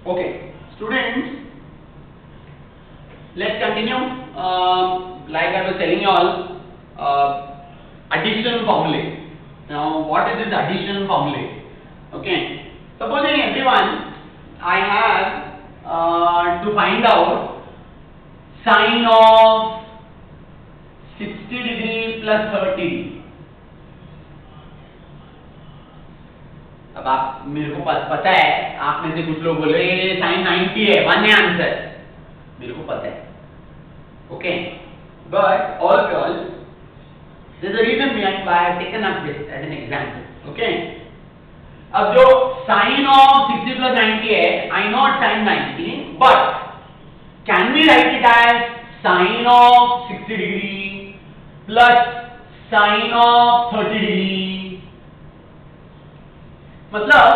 Okay, students, let's continue. Like I was telling you all, addition formulae. Now, what is this addition formulae? Okay, supposing everyone, I have to find out sine of 60 degree plus 30 degree. अब आप मेरे को पता है, आप में से कुछ लोग बोल रहे हैं साइन 90 है, 1 है आंसर, मेरे को पता है. Okay, but all there's a reason behind why I've taken up this as an example. Okay, अब जो साइन ऑफ 60 plus 90 है, I know sin 90, but can we write it as sin of 60 degree plus sin of 30 degree? मतलब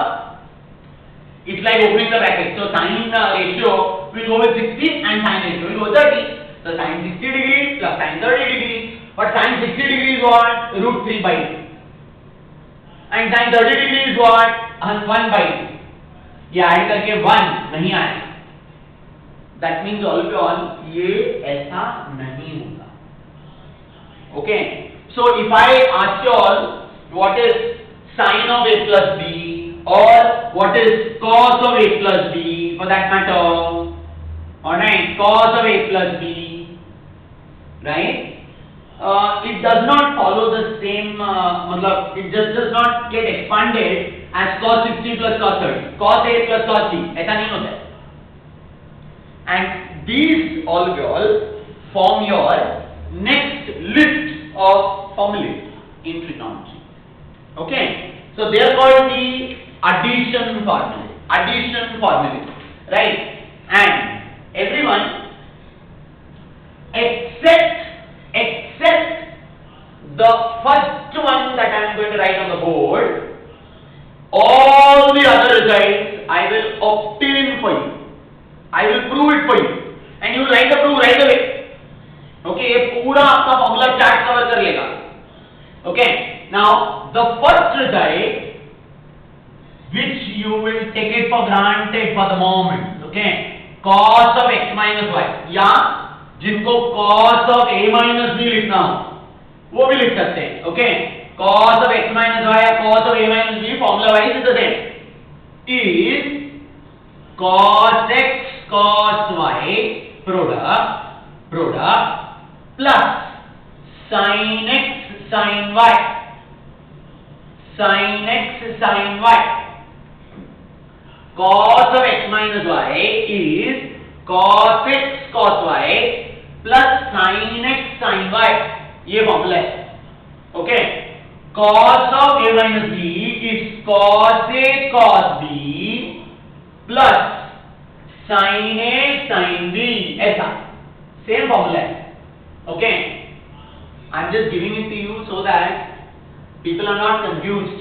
it's like opening the bracket. So sin ratio will go with 60 and sin ratio will go with 30. So sin 60 degree plus sin 30 degree. But sin 60 degree is what? Root 3 by 2. And sin 30 degree is what? 1 by 2. ये add करके 1 नहीं आया. That means all पे all ये ऐसा नहीं होगा. Okay. So if I ask you all what is sin of a plus b or what is cos of a plus b for that matter, alright, cos of a plus b, right? It does not follow the same, it just does not get expanded as cos 60 plus cos 30, cos a plus cos b, ऐसा नहीं होता है. And these all form your next list of formulae in trigonometry. Okay, so they are called the addition formulae, right? And everyone except the first one that I am going to write on the board, all the other results I will obtain for you. I will prove it for you, and you will write the proof right away. Okay, ये पूरा आपका formula chart cover कर लेगा. Okay, now the first result which you will take it for granted for the moment, okay, cos of x minus y, या जिनको cos of a minus b लिखना हो वो भी लिख सकते हैं. Okay, cos of x minus y या cos of a minus b formula wise is the same, is cos x cos y product plus sin x sin y, sin x sin y. Cos of x minus y is cos x cos y plus sin x sin y. ये formula है. Okay, cos of a minus b is cos a cos b plus sin a sin b. ऐसा same formula है. Okay, I'm just giving it to you so that people are not confused.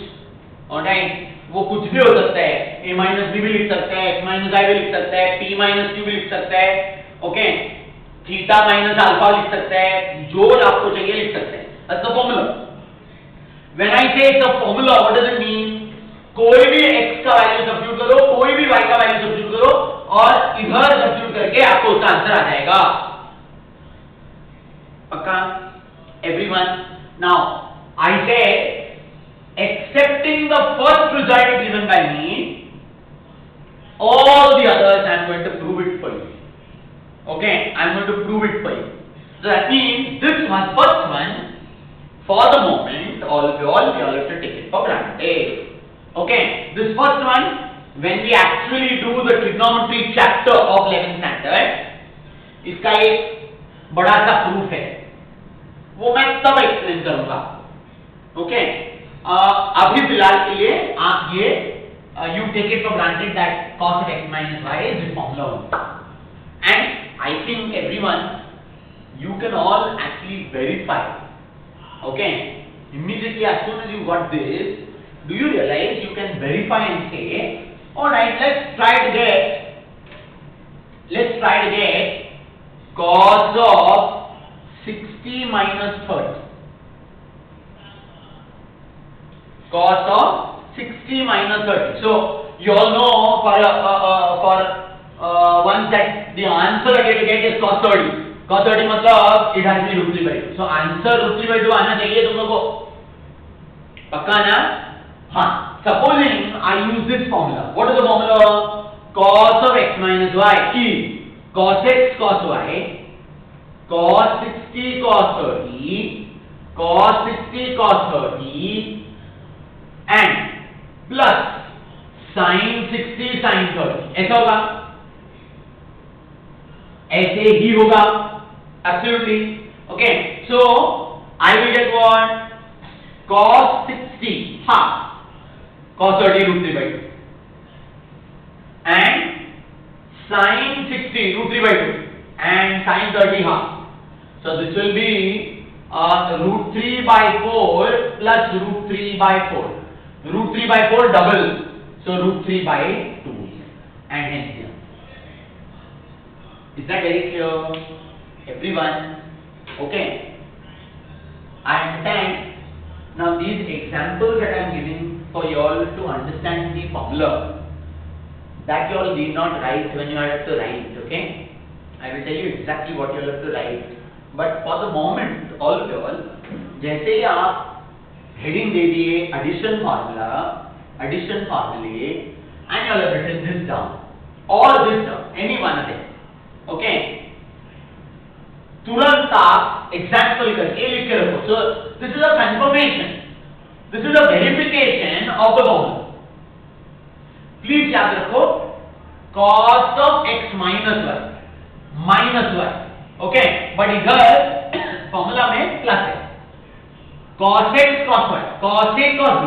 Alright, वो कुछ भी हो सकता है. a minus b भी लिख सकता है, x minus i भी लिख सकता है, p minus q भी लिख सकता है. ओके, थीटा माइनस अल्फा लिख सकता है, जो आपको चाहिए लिख सकते हैं. That's the formula. When I say it's a formula, what does it mean? कोई भी x का वैल्यू सब्स्टिट्यूट करो, कोई भी y का वैल्यू सब्स्टिट्यूट करो और इधर सब्स्टिट्यूट करके आपको उसका आंसर आ जाएगा. पक्का? Everyone. Now I say, accepting the first result given by me, all the others I am going to prove it for you. Okay, I am going to prove it for you. So that means this one, first one, for the moment, all of you have to take it for granted. Okay, this first one, when we actually do the trigonometry chapter of 11th standard, इसका एक बड़ा सा proof है, वो मैं तब explain करूंगा. Okay, अभी फिलहाल के लिए आप ये you take it for granted that cos of x minus y is this formula only. And I think everyone, you can all actually verify. Okay, immediately as soon as you got this, do you realize you can verify and say, alright, let's try to get cos of 60 minus 30. Cos of 60 minus 30. So you all know for one set the answer that you will get is cos 30. Cos 30 मतलब it has to be root 3 by 2. So answer root 3 by 2 आना चाहिए तुम लोगों को, पक्का ना? हाँ. Supposing I use this formula. What is the formula? Cos of x minus y is cos x cos y, cos 60 cos 30, cos 60 cos 30 and plus sin 60 sin 30. ऐसा होगा, ऐसे ही होगा, absolutely. Okay, so I will get what? Cos 60 half, cos 30 root 3 by 2 and sin 60 root 3 by 2 and sin 30 half. So this will be root 3 by 4 plus root 3 by 4. Root 3 by 4 double, so root 3 by 2 and hence here. Is that very clear, everyone? Okay, I understand. Now these examples that I am giving for you all to understand the formula, that you all need not write when you have to write. Okay, I will tell you exactly what you all have to write. But for the moment, all of you all, जैसे ही आप heading दे दिए addition formula, addition formulae, and you all have written this down or this down, any one of them. Okay, तुरंत आप example करके लिख के रखो. So this is a confirmation, this is a verification of the formula. Please याद रखो, cos of x minus y, okay, but इधर formula में plus है, cos x cos y, cos a cos b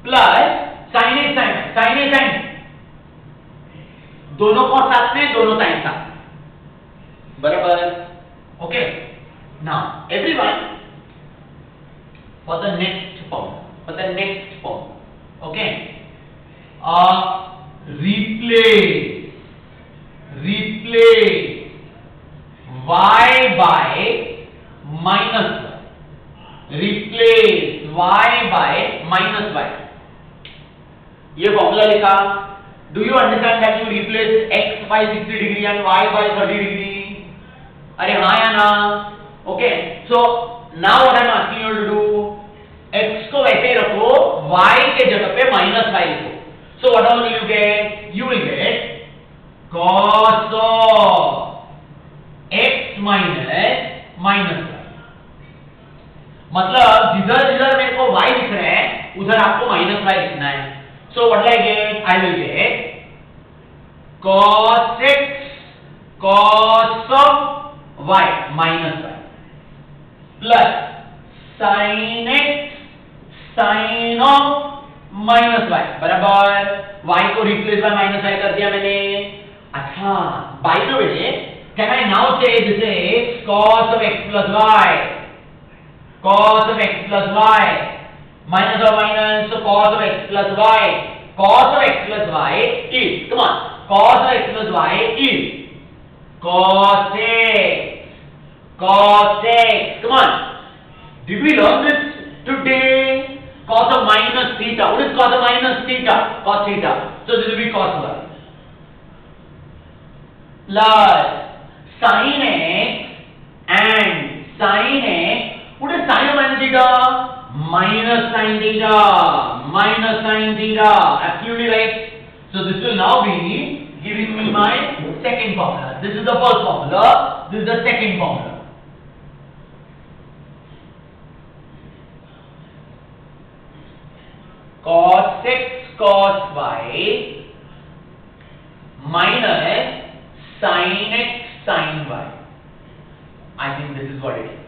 plus sin a sin y, sin a sin, दोनों cos साथ में, दोनों sin साथ, बराबर. Okay, now everyone, for the next form, okay, replace y by minus y, replace y by minus y. ये formula लिखा. Do you understand that you replace x by 60 degree and y by 30 degree? अरे हाँ या ना? Okay, so now what I am asking you to do, x को वैसे ही रखो, y के जगह पे minus y लिखो. So what will you get? You will get cos of x minus y. मतलब जिधर मेरे को y लिख रहा है, उधर आपको minus y लिखना है. So what will I get? I will get cos x cos of y minus y plus sin x sin of minus y बराबर y को replace by minus y कर दिया मैंने. अच्छा, by the way, can I now say this is cos of x plus y, cos of x plus y minus or minus, so cos of x plus y, cos of x plus y is, come on, cos of x plus y is cos x, come on, did we learn this today? Cos of minus theta, what is cos of minus theta? Cos theta, so this will be cos y plus sin x and sin x, what is sin of minus theta? Minus sin theta, absolutely right. So this will now be giving me my second formula. This is the first formula, this is the second formula. Cos x cos y minus sin x sin y. I think this is what it is.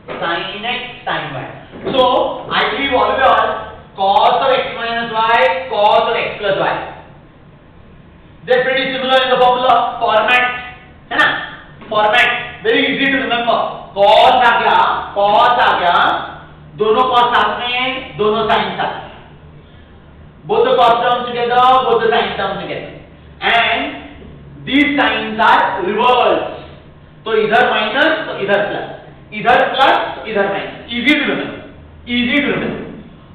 Sin x sin y. So I believe all of you all, cos of x minus y, cos of x plus y, they're pretty similar in the formula format, है ना? Format very easy to remember. Cos आ गया, दोनों cos साथ में, दोनों sin साथ में. Both the cos terms together, both the sin terms together, and these signs are reversed. तो इधर माइनस, तो इधर प्लस, इधर प्लस, तो इधर minus. Easy to remember.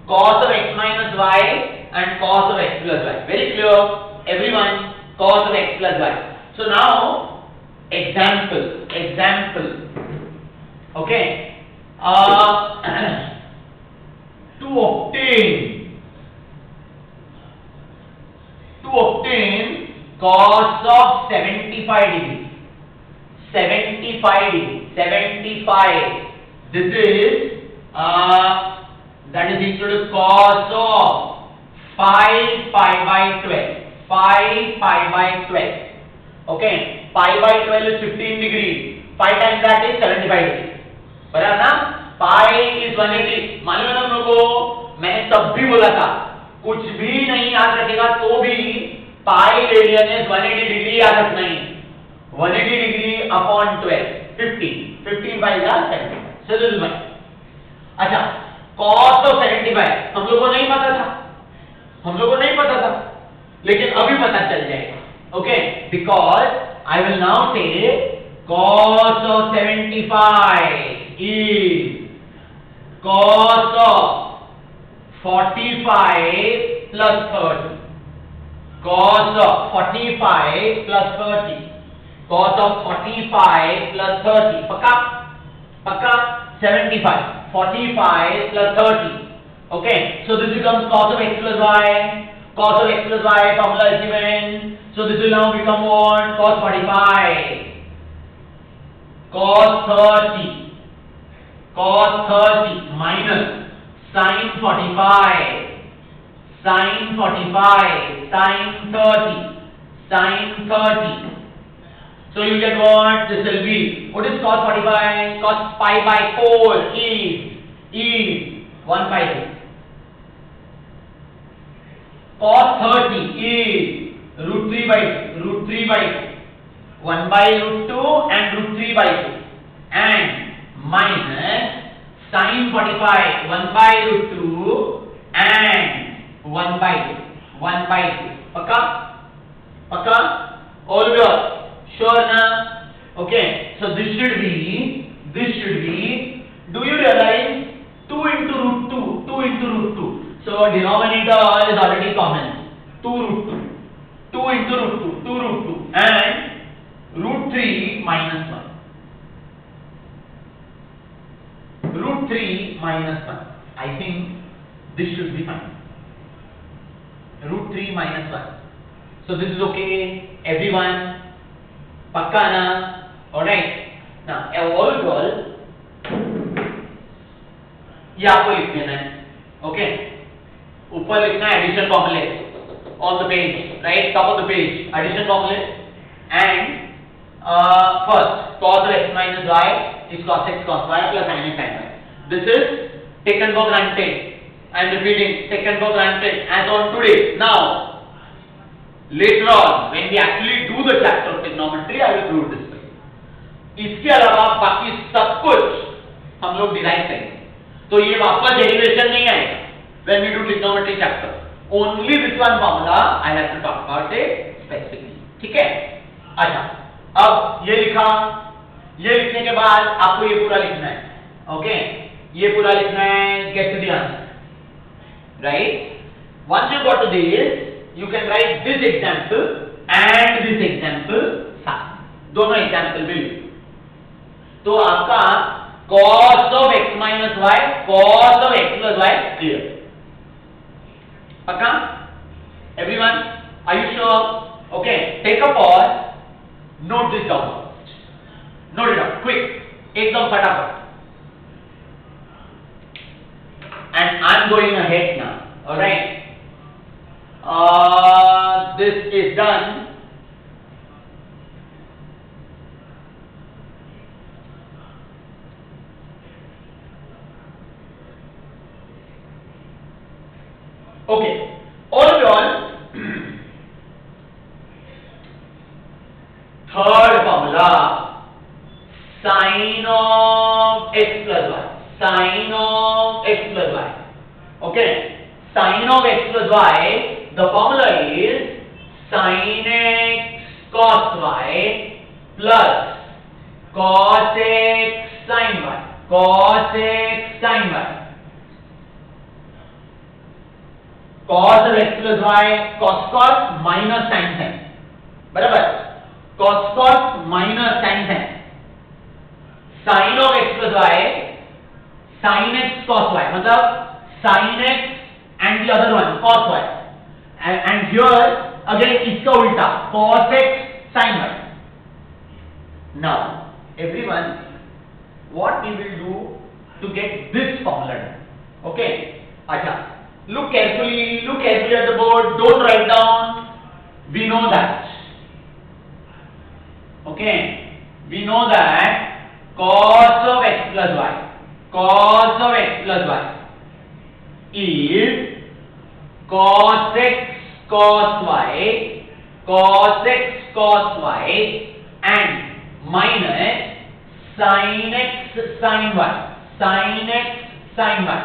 Cos of x minus y and cos of x plus y. Very clear, everyone. Cos of x plus y. So now, example. Okay. To obtain cos of 75 degree. 75. This is that is equal to cos of 5 pi by 12. 5 pi by 12. Okay, pi by 12 is 15 degree. 5 times that is 75 degree. बराबर ना? Pi is 180. मालूम है ना हम लोगों को? मैंने तब भी बोला था, कुछ भी नहीं याद रखेगा तो भी पाई रेडियन इज 180 डिग्री याद रखना ही. 180 degree upon 12 15 by 75. So this is 1. अच्छा, cos of 75 हम लोग को नहीं पता था, लेकिन अभी पता चल जाएगा. Okay, because I will now से cos of 75 is cos of 45 plus 30. Cos of 45 plus 30. Cos of 45 plus 30. पक्का 75. 45 plus 30. Okay, so this becomes cos of x plus y. Cos of x plus y formula is given. So this will now become what? Cos 45. Cos 30. Cos 30 minus sin 45. Sin 45. Sin 30. Sin 30. So you get what? This will be. What is cos 45? Cos pi by 4 is 1 by 2. Cos 30 is root 3 by 2. 1 by root 2 and root 3 by 2. And minus sin 45 1 by root 2 and 1 by 2. 1 by 2. Paka? All yours. Sure na? Okay. So this should be. Do you realize 2 into root 2? 2 into root 2. So denominator is already common. 2 root 2. 2 into root 2. 2 root 2 and root 3 minus 1. Root 3 minus 1. I think this should be fine. Root 3 minus 1. So this is okay, everyone. Pakka na? Alright. Now, overall, ये आपको लिख देना है. Okay. ऊपर लिखना है addition formula on the page, right? Top of the page, addition formula. And first, cos of x minus y is cos x cos y plus sin x sin y. This is taken for granted. I am repeating, taken for granted as on today. Now, later on, when we actually do the chapter of trigonometry, I will prove this way. इसके अलावा बाकी सब कुछ हम लोग derive करेंगे. तो ये वापस डेरिवेशन नहीं आएगा. When we do trigonometry chapter, only this one formula I have to talk about it specifically. ठीक है? अच्छा, अब ये लिखा, ये लिखने के बाद आपको ये पूरा लिखना है. ओके, ये पूरा लिखना है. Get to the answer. Right? Once you got to this, you can write this example and this example साथ. दोनों example भी लिखो. तो आपका cos of x minus y, cos of x plus y clear. पक्का? Everyone, are you sure? Okay, take a pause. Note this down. Note it down, quick. एकदम फटाफट. And I'm going ahead now. All right. This is done. Okay. All in all, third formula, sin of x plus y. Sin of x plus y. Okay. Sin of x plus y, the formula is sin x cos y plus cos x sin y. Cos x sin y. cos of x plus y, cos minus sin, बराबर, cos minus sin, sin of x plus y, sin x cos y, मतलब sin x and the other one cos y, and here again इसका उल्टा cos x sin y. Now everyone, what we will do to get this formula done? Okay, acha, look carefully at the board, don't write down. We know that, okay, we know that cos of x plus y, cos of x plus y is cos x cos y, cos x cos y and minus sin x sin y, sin x sin y,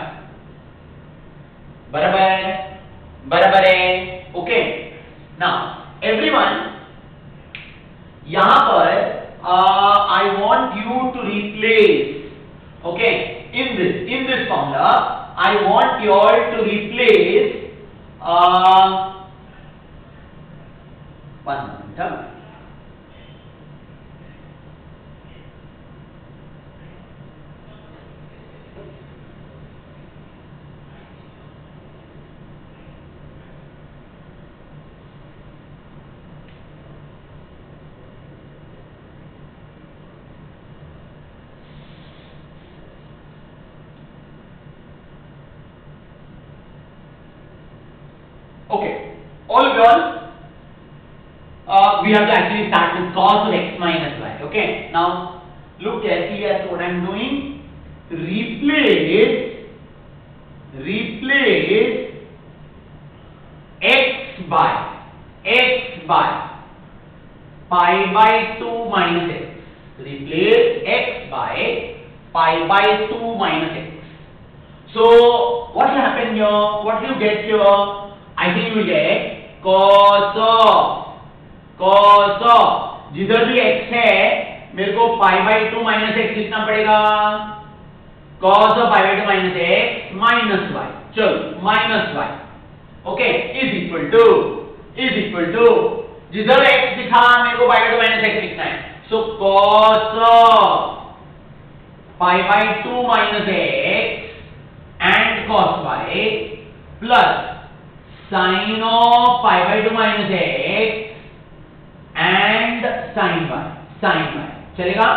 बराबर है. Okay, now everyone, यहां पर I want you to replace, okay, in this formula I want you all to replace one minute. Okay, all of you all, we have to actually start with cos of x minus y. Okay, now look carefully at what I am doing. Replace x by pi by 2 minus x. Replace x by pi by 2 minus x. So what will happen here? What will you get here? I think you will get cos of, जिधर भी x है मेरे को पाई by 2 minus x लिखना पड़ेगा. cos of pi by 2 minus x minus y, चलो minus y, okay, is equal to जिधर x दिखा मेरे को पाई बाई 2 माइनस एक्स लिखना है. सो cos of pi by 2 minus x and cos y plus sin of pi by 2 minus x and sin y. चलेगा?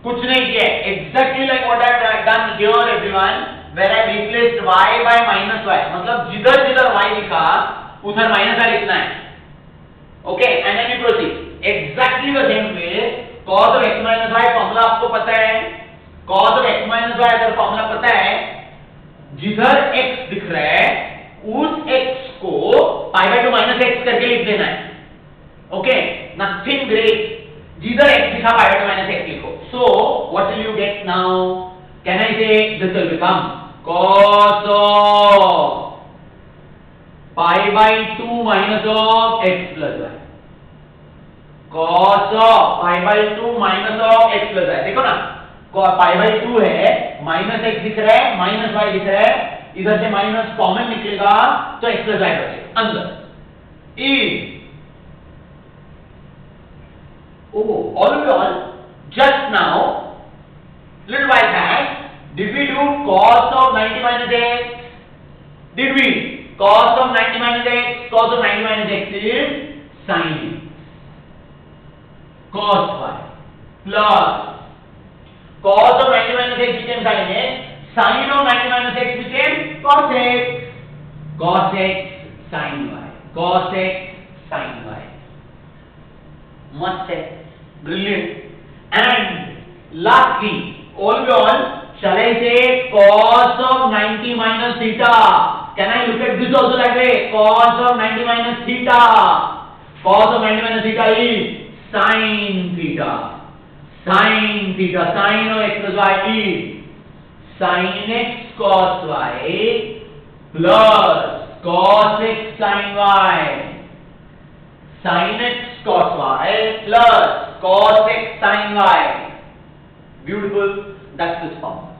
कुछ नहीं किया, exactly like what I have done here everyone, where I replaced y by minus y. मतलब जिधर y लिखा उधर minus y लिखना है. Okay, and then you proceed exactly the same way. cos of x minus y formula आपको पता है. cos of x minus y अगर फॉर्मूला पता है, जिधर x दिख रहा है उस x को पाई बाई 2 माइनस एक्स करके लिख देना है. ओके, नथिंग ग्रेट, जिधर x दिखा पाई बाई 2 माइनस एक्स लिखो. So what will you get now? Can I say this will become cos of pi by 2 minus of x plus y. cos of pi by 2 minus of x plus y. देखो ना, पाई by 2 है, minus x दिख रहा है, minus Y दिख रहा है, इधर से माइनस कॉमन निकलेगा तो एक्स प्लस वाई बचेगा अंदर. Is all of you all, just now little while back did we do cos of 90 minus x? Did we? Cos of 90 minus x, cos of 90 minus x is sin cos y plus cos of 90 minus x became sin x, sin of 90 minus x became cos x, cos x sin y, cos x sin y. Must है, brilliant. And lastly, all, shall I say cos of 90 minus theta? Can I look at this also that way? Cos of 90 minus theta. Cos of 90 minus theta is sin theta. Sin theta, sin of x plus y is sin x cos y plus cos x sin y. Sin x cos y plus cos x sin y. Beautiful. That's this formula.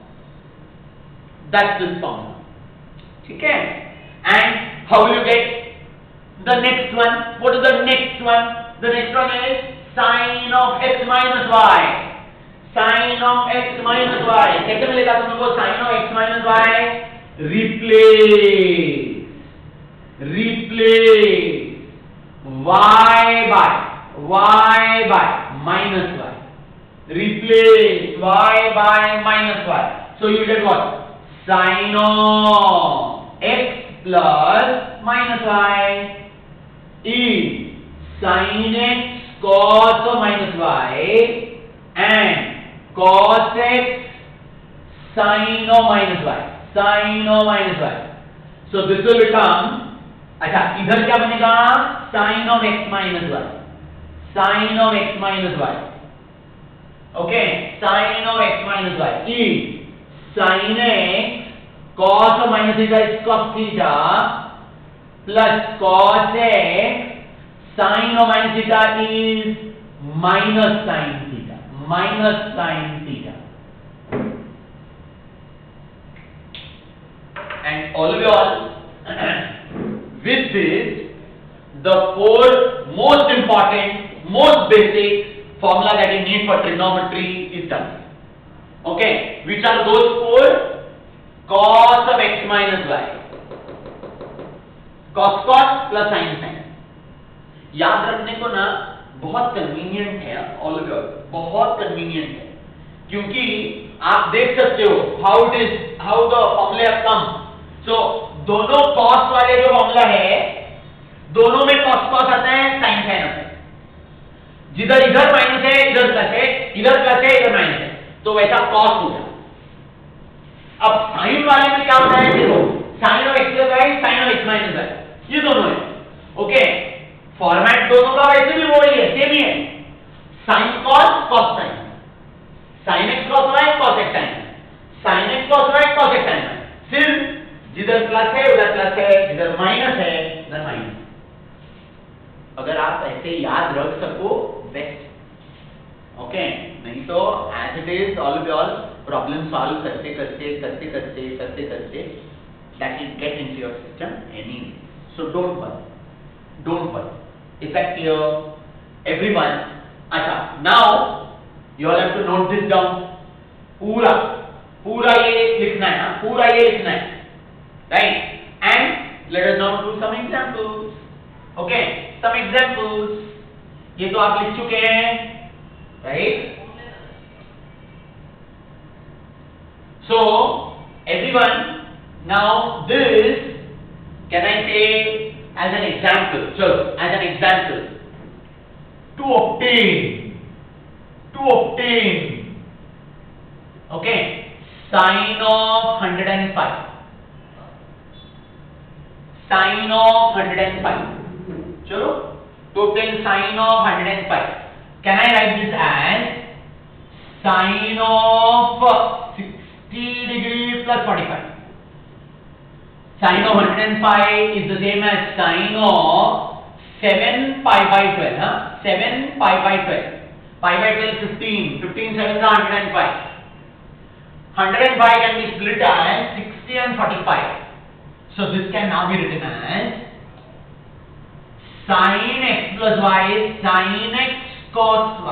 ठीक है? And how will you get the next one? What is the next one? The next one is sin of x minus y. Sin of x minus y. कैसे मिलेगा तुम लोगों को sin of x minus y? Replace y by minus y. Replace y by minus y. So you get what? Sin of x plus minus y is sin x cos of minus y and cos x sin of minus y. Sin of minus y. So this will become, अच्छा इधर क्या बनेगा? sin of x minus y. Sin of x minus y. Okay, sin of x minus y is sin x cos of minus theta is cos theta plus cos x sin of minus theta is minus sin theta. Minus sin theta. And all of you all, with this, the four most important, most basic formula that you need for trigonometry is done. Okay, which are those four? Cos of x minus y, cos plus sin. याद रखने को ना बहुत convenient है, all of you, बहुत convenient है, क्योंकि आप देख सकते हो हाउ द फॉर्मूले हैव कम. सो दोनों cos वाले जो फॉर्मूला है, दोनों में cos आता है, sin आता है. जिधर इधर माइनस है, इधर प्लस है, इधर प्लस है, इधर माइनस है, तो वैसा cos हो गया. अब sin वाले में क्या होता है? देखो, sin of x plus y, sin of x minus y, ये दोनों है. ओके, फॉर्मेट दोनों का वैसे भी वही है, सेम ही है. sin cos cos sin, sin x cos y cos x sin, sin x cos y cos x sin. सिर्फ जिधर प्लस है उधर प्लस है, जिधर माइनस है उधर माइनस. अगर आप ऐसे याद रख सको बेस्ट. ओके, नहीं तो as it is all problem solve करते that will get into your system anyway. So don't worry. Is that clear, everyone? अच्छा, now you all have to note this down. पूरा ये लिखना है ना, पूरा ये लिखना है, right? And let us now do some examples. Okay, some examples. ये तो आप लिख चुके हैं, right? So everyone, now this can I say as an example? So as an example, to obtain, okay, sin of 105. Sin of 105. चलो, to obtain sin of 105. Can I write this as sin of 60 degree plus 45? Sin of 105 is the same as sin of 7 pi by 12. 7 pi by 12. Pi by 12 is 15. 15 7 is 105. 105 can be split as 60 and 45. So this can now be written as sin x plus y is sin x cos y,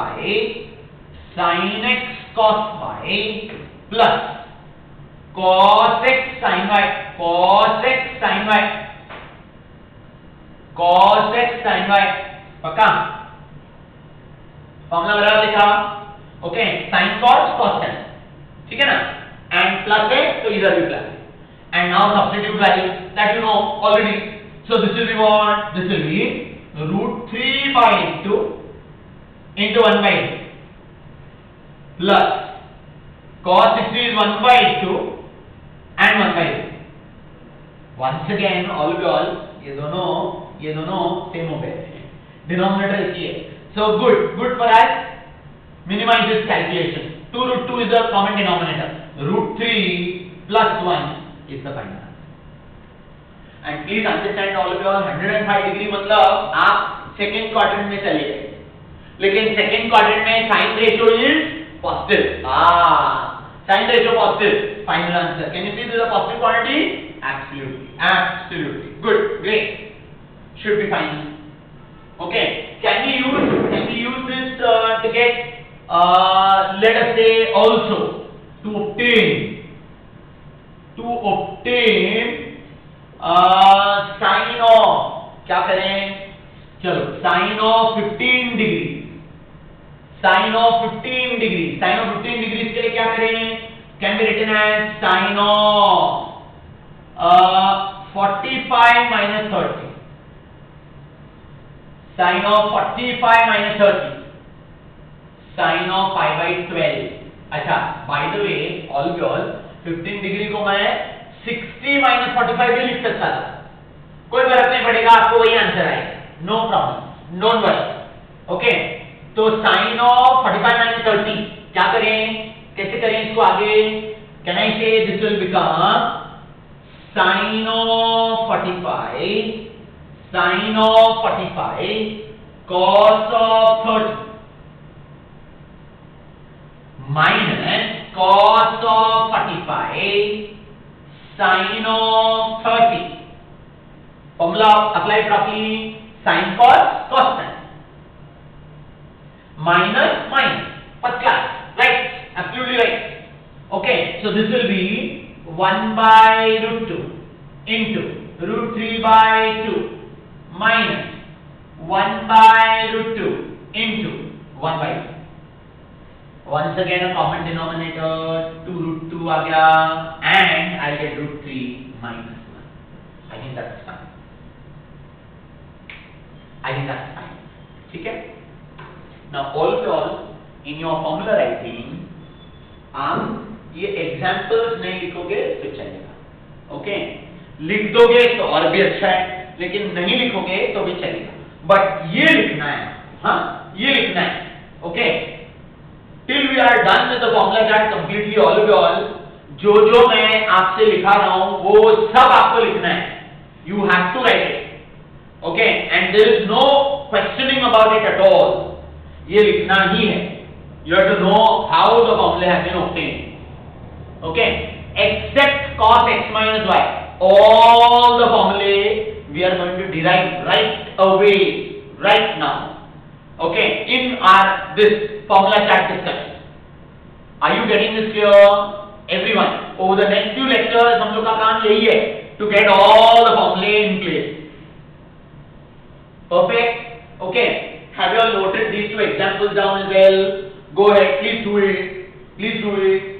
sin x cos y plus cos x sin y, cos x sin y, cos x sin y. पक्का? Formula बराबर लिखा. Okay, sin cos cos sin, ठीक है ना? And plus है तो इधर भी plus. And now substitute values that you know already. So this will be what? This will be √3 by into 1 by 2 plus cos 60 is 1 by 2 and 1 by 2. Once again all ये दोनों same हो गए हैं. Denominator इसी है. So good for us. Minimize this calculation. 2√2 is the common denominator. √3 plus 1 is the final. And please understand all of you, 105 degree मतलब आप second quadrant में चले गए, लेकिन सेकेंड क्वाड्रेंट में sine ratio is positive. Sign ratio positive. Final answer. Can you see this is a positive quantity? Absolutely. Absolutely. Good. Great. Should be fine. Okay. Can we use this to get let us say also to obtain sin of क्या करें? चलो sin of 15 degree sin of 15 degrees के लिए क्या करें? Can be written as sin of 45 minus 30. Sin of 45 minus 30. Sin of pi by 12. अच्छा, by the way, all 15 degree को मैं 60 minus 45 भी लिख सकता था. कोई फर्क नहीं पड़ेगा, आपको वही आंसर आएगा. No problem. Don't worry. Okay. तो साइन ऑफ 45 माइनस 30 क्या करें? कैसे करें इसको आगे? Can I say this will become sine of 45 cos of 30 minus cos of 45 sine of 30. Formula apply properly. Sine cos sin. Minus, first class, right? Absolutely right. Okay, so this will be 1 by root 2 into root 3 by 2 minus 1 by root 2 into 1 by 2. Once again a common denominator, 2 root 2 आ गया and I'll get root 3 minus 1. I think that's fine. ठीक है? Now all in your formula writing आप ये examples नहीं लिखोगे तो चलेगा. Okay, लिख दोगे तो और भी अच्छा है, लेकिन नहीं लिखोगे तो भी चलेगा. बट ये लिखना है. हाँ, ये लिखना है. Okay, till we are done with the formula chart completely, all जो मैं आपसे लिखा रहा हूं वो सब आपको लिखना है. You have to write it. Okay, and there is no questioning about it at all. ये लिखना ही है. You have to know how the formula has been obtained. Okay, except cos x minus y, all the formulae we are going to derive right away, right now. Okay, in our this formula chart discussion. Are you getting this clear, everyone? Over the next few lectures, हम लोग का काम यही है to get all the formulae in place. Perfect. Okay. Have you all noted these two examples down as well? Go ahead, please do it.